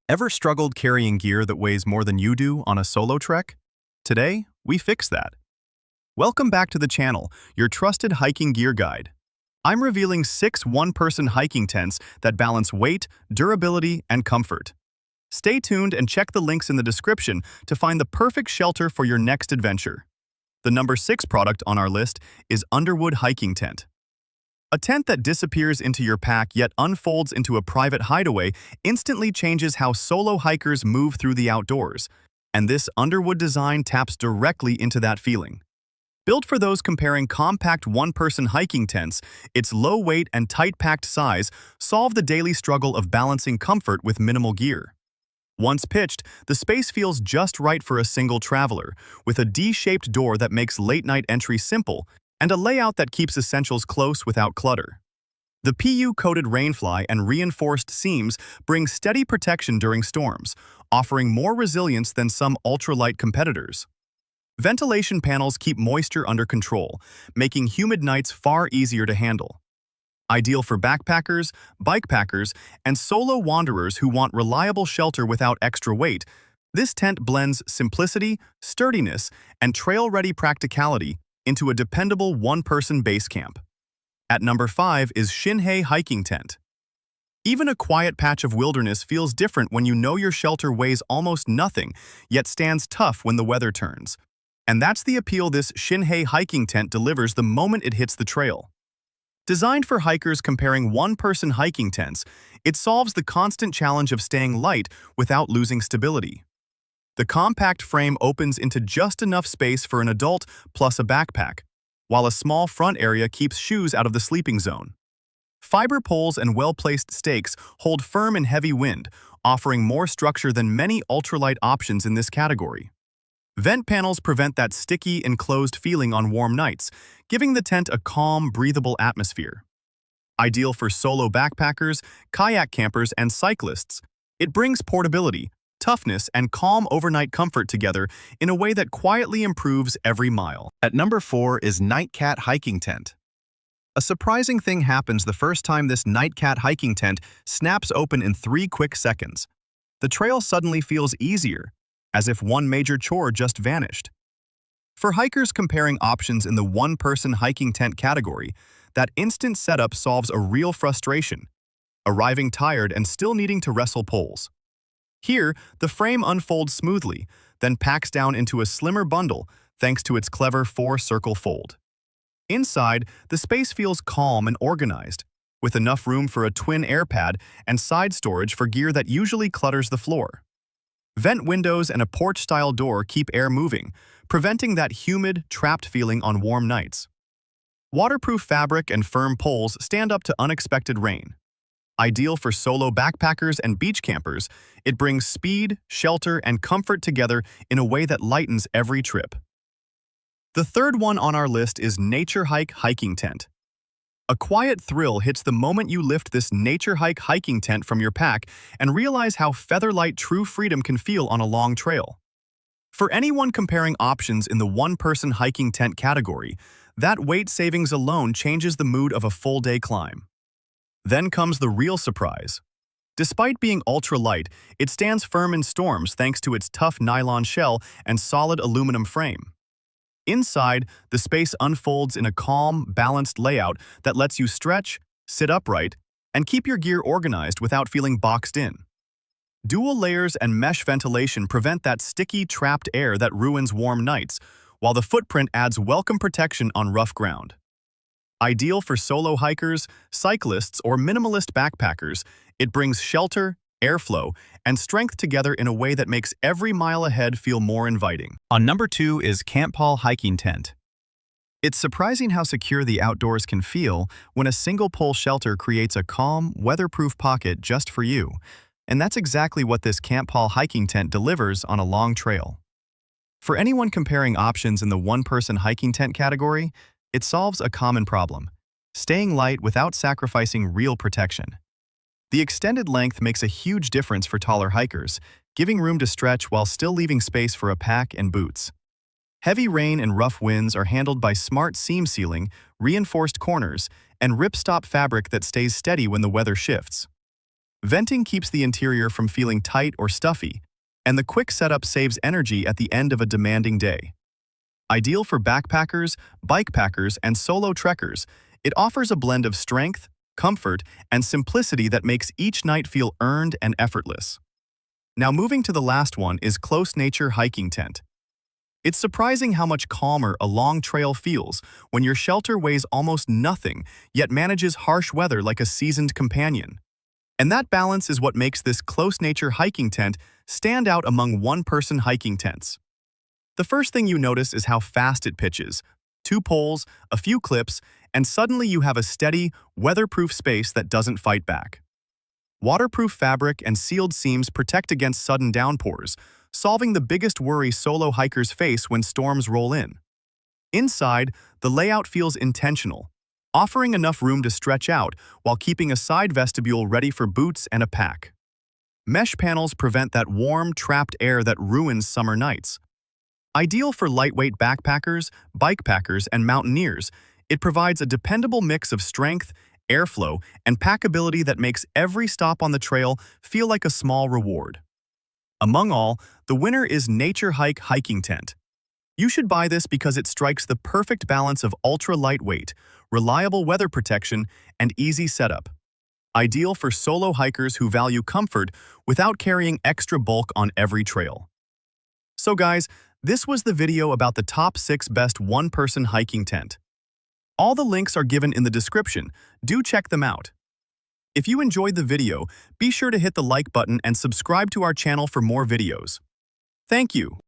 Ever struggled carrying gear that weighs more than you do on a solo trek? Today, we fix that. Welcome back to the channel, your trusted hiking gear guide. I'm revealing 6 one-person hiking tents that balance weight, durability, and comfort. Stay tuned and check the links in the description to find the perfect shelter for your next adventure. The number 6 product on our list is Underwood hiking tent. A tent that disappears into your pack yet unfolds into a private hideaway instantly changes how solo hikers move through the outdoors, and this Underwood design taps directly into that feeling. Built for those comparing compact one-person hiking tents, its low weight and tight-packed size solve the daily struggle of balancing comfort with minimal gear. Once pitched, the space feels just right for a single traveler, with a D-shaped door that makes late-night entry simple and a layout that keeps essentials close without clutter. The PU-coated rainfly and reinforced seams bring steady protection during storms, offering more resilience than some ultralight competitors. Ventilation panels keep moisture under control, making humid nights far easier to handle. Ideal for backpackers, bikepackers, and solo wanderers who want reliable shelter without extra weight, this tent blends simplicity, sturdiness, and trail-ready practicality into a dependable one-person base camp. At number 5 is ShinHye hiking tent. Even a quiet patch of wilderness feels different when you know your shelter weighs almost nothing, yet stands tough when the weather turns. And that's the appeal this ShinHye hiking tent delivers the moment it hits the trail. Designed for hikers comparing one-person hiking tents, it solves the constant challenge of staying light without losing stability. The compact frame opens into just enough space for an adult plus a backpack, while a small front area keeps shoes out of the sleeping zone. Fiber poles and well-placed stakes hold firm in heavy wind, offering more structure than many ultralight options in this category. Vent panels prevent that sticky, enclosed feeling on warm nights, giving the tent a calm, breathable atmosphere. Ideal for solo backpackers, kayak campers, and cyclists, it brings portability, toughness, and calm overnight comfort together in a way that quietly improves every mile. At number 4 is Nightcat hiking tent. A surprising thing happens the first time this Nightcat hiking tent snaps open in 3 quick seconds. The trail suddenly feels easier, as if one major chore just vanished. For hikers comparing options in the one-person hiking tent category, that instant setup solves a real frustration, arriving tired and still needing to wrestle poles. Here, the frame unfolds smoothly, then packs down into a slimmer bundle thanks to its clever 4-circle fold. Inside, the space feels calm and organized, with enough room for a twin air pad and side storage for gear that usually clutters the floor. Vent windows and a porch-style door keep air moving, preventing that humid, trapped feeling on warm nights. Waterproof fabric and firm poles stand up to unexpected rain. Ideal for solo backpackers and beach campers, it brings speed, shelter, and comfort together in a way that lightens every trip. The third one on our list is Naturehike hiking tent. A quiet thrill hits the moment you lift this Naturehike hiking tent from your pack and realize how featherlight true freedom can feel on a long trail. For anyone comparing options in the one-person hiking tent category, that weight savings alone changes the mood of a full-day climb. Then comes the real surprise. Despite being ultra-light, it stands firm in storms thanks to its tough nylon shell and solid aluminum frame. Inside, the space unfolds in a calm, balanced layout that lets you stretch, sit upright, and keep your gear organized without feeling boxed in. Dual layers and mesh ventilation prevent that sticky, trapped air that ruins warm nights, while the footprint adds welcome protection on rough ground. Ideal for solo hikers, cyclists, or minimalist backpackers, it brings shelter, airflow, and strength together in a way that makes every mile ahead feel more inviting. On number 2 is Camppal hiking tent. It's surprising how secure the outdoors can feel when a single-pole shelter creates a calm, weatherproof pocket just for you. And that's exactly what this Camppal hiking tent delivers on a long trail. For anyone comparing options in the one-person hiking tent category, it solves a common problem: staying light without sacrificing real protection. The extended length makes a huge difference for taller hikers, giving room to stretch while still leaving space for a pack and boots. Heavy rain and rough winds are handled by smart seam sealing, reinforced corners, and ripstop fabric that stays steady when the weather shifts. Venting keeps the interior from feeling tight or stuffy, and the quick setup saves energy at the end of a demanding day. Ideal for backpackers, bikepackers, and solo trekkers, it offers a blend of strength, comfort, and simplicity that makes each night feel earned and effortless. Now moving to the last one is Clostnature hiking tent. It's surprising how much calmer a long trail feels when your shelter weighs almost nothing, yet manages harsh weather like a seasoned companion. And that balance is what makes this Clostnature hiking tent stand out among one-person hiking tents. The first thing you notice is how fast it pitches. 2 poles, a few clips, and suddenly you have a steady, weatherproof space that doesn't fight back. Waterproof fabric and sealed seams protect against sudden downpours, solving the biggest worry solo hikers face when storms roll in. Inside, the layout feels intentional, offering enough room to stretch out while keeping a side vestibule ready for boots and a pack. Mesh panels prevent that warm, trapped air that ruins summer nights. Ideal for lightweight backpackers, bikepackers, and mountaineers, it provides a dependable mix of strength, airflow, and packability that makes every stop on the trail feel like a small reward. Among all, the winner is Naturehike hiking tent. You should buy this because it strikes the perfect balance of ultra-lightweight, reliable weather protection, and easy setup. Ideal for solo hikers who value comfort without carrying extra bulk on every trail. So guys, this was the video about the top 6 best one-person hiking tent. All the links are given in the description. Do check them out. If you enjoyed the video, be sure to hit the like button and subscribe to our channel for more videos. Thank you.